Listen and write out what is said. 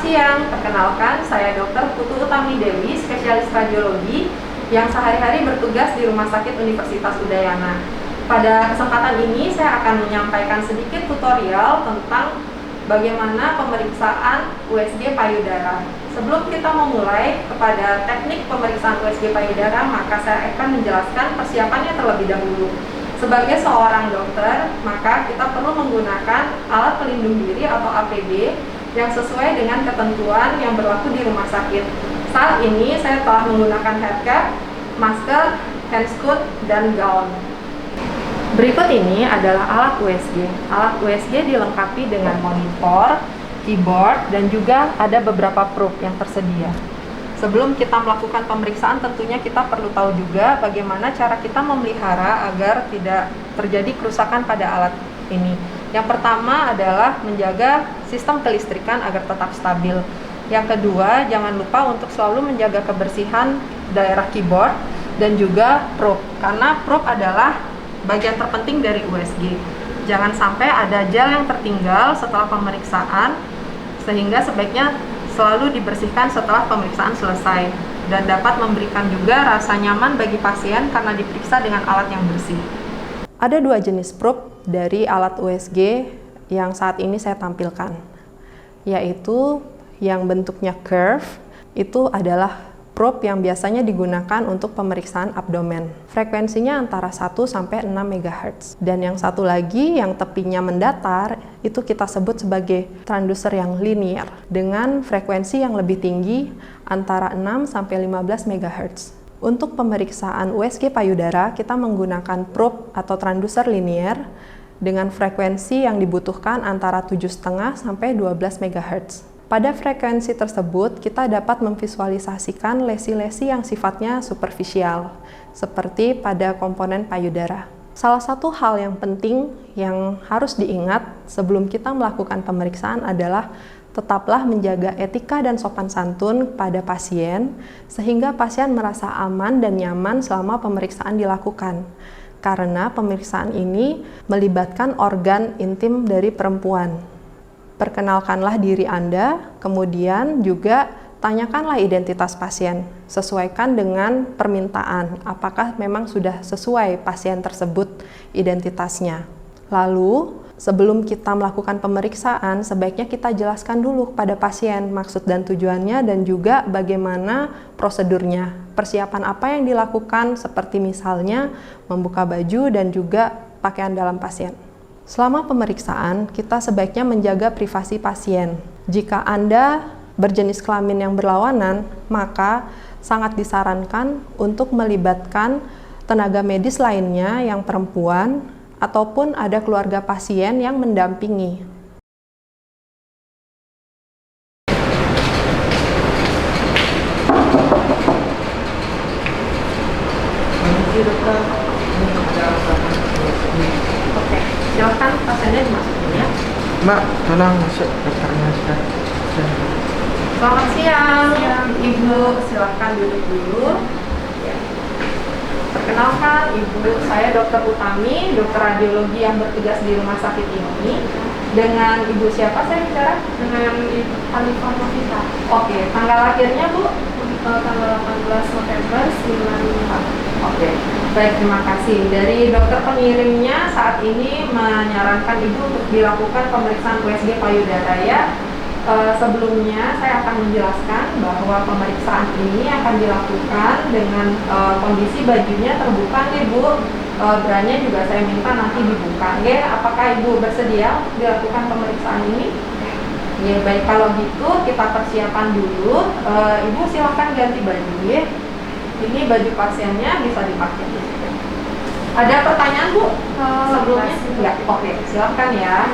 siang, perkenalkan saya Dr. Putu Utami Dewi, spesialis radiologi yang sehari-hari bertugas di Rumah Sakit Universitas Udayana. Pada kesempatan ini saya akan menyampaikan sedikit tutorial tentang bagaimana pemeriksaan USG payudara. Sebelum kita memulai kepada teknik pemeriksaan USG payudara, maka saya akan menjelaskan persiapannya terlebih dahulu. Sebagai seorang dokter, maka kita perlu menggunakan alat pelindung diri atau APD yang sesuai dengan ketentuan yang berlaku di rumah sakit. Saat ini saya telah menggunakan headcap, masker, handscoot, dan gaun. Berikut ini adalah alat USG. Alat USG dilengkapi dengan monitor, keyboard, dan juga ada beberapa probe yang tersedia. Sebelum kita melakukan pemeriksaan, tentunya kita perlu tahu juga bagaimana cara kita memelihara agar tidak terjadi kerusakan pada alat ini. Yang pertama adalah menjaga sistem kelistrikan agar tetap stabil. Yang kedua, jangan lupa untuk selalu menjaga kebersihan daerah keyboard dan juga probe, karena probe adalah bagian terpenting dari USG. Jangan sampai ada gel yang tertinggal setelah pemeriksaan, sehingga sebaiknya selalu dibersihkan setelah pemeriksaan selesai dan dapat memberikan juga rasa nyaman bagi pasien karena diperiksa dengan alat yang bersih. Ada dua jenis probe dari alat USG yang saat ini saya tampilkan, yaitu yang bentuknya curve. Itu adalah probe yang biasanya digunakan untuk pemeriksaan abdomen. Frekuensinya antara 1 sampai 6 MHz. Dan yang satu lagi yang tepinya mendatar, itu kita sebut sebagai transducer yang linear dengan frekuensi yang lebih tinggi antara 6 sampai 15 MHz. Untuk pemeriksaan USG payudara, kita menggunakan probe atau transducer linear dengan frekuensi yang dibutuhkan antara 7,5 sampai 12 MHz. Pada frekuensi tersebut, kita dapat memvisualisasikan lesi-lesi yang sifatnya superficial, seperti pada komponen payudara. Salah satu hal yang penting yang harus diingat sebelum kita melakukan pemeriksaan adalah tetaplah menjaga etika dan sopan santun pada pasien, sehingga pasien merasa aman dan nyaman selama pemeriksaan dilakukan. Karena pemeriksaan ini melibatkan organ intim dari perempuan. Perkenalkanlah diri Anda, kemudian juga tanyakanlah identitas pasien. Sesuaikan dengan permintaan, apakah memang sudah sesuai pasien tersebut identitasnya. Lalu, sebelum kita melakukan pemeriksaan, sebaiknya kita jelaskan dulu kepada pasien maksud dan tujuannya dan juga bagaimana prosedurnya. Persiapan apa yang dilakukan seperti misalnya membuka baju dan juga pakaian dalam pasien. Selama pemeriksaan, kita sebaiknya menjaga privasi pasien. Jika Anda berjenis kelamin yang berlawanan, maka sangat disarankan untuk melibatkan tenaga medis lainnya yang perempuan ataupun ada keluarga pasien yang mendampingi. Oke, silakan pasiennya dimasukin ya. Mbak, tolong masuk dokternya sekarang. Selamat siang, Ibu. Silakan duduk dulu. Perkenalkan, Ibu, saya Dr. Utami, dokter radiologi yang bertugas di rumah sakit ini. Dengan Ibu siapa saya bicara? Dengan Ibu Hanifah Novita. Oke, tanggal lahirnya Bu? Tanggal 18 November 95. Oke, baik, terima kasih. Dari dokter pengirimnya saat ini menyarankan Ibu untuk dilakukan pemeriksaan USG payudara ya. Sebelumnya saya akan menjelaskan bahwa pemeriksaan ini akan dilakukan dengan kondisi bajunya terbuka nih Bu. Beranya juga saya minta nanti dibuka. Oke, apakah Ibu bersedia untuk dilakukan pemeriksaan ini? Ya, baik, kalau gitu kita persiapan dulu. Ibu silakan ganti baju ya. Ini baju pasiennya bisa dipakai. Ada pertanyaan Bu sebelumnya? Enggak. Oke, silakan ya.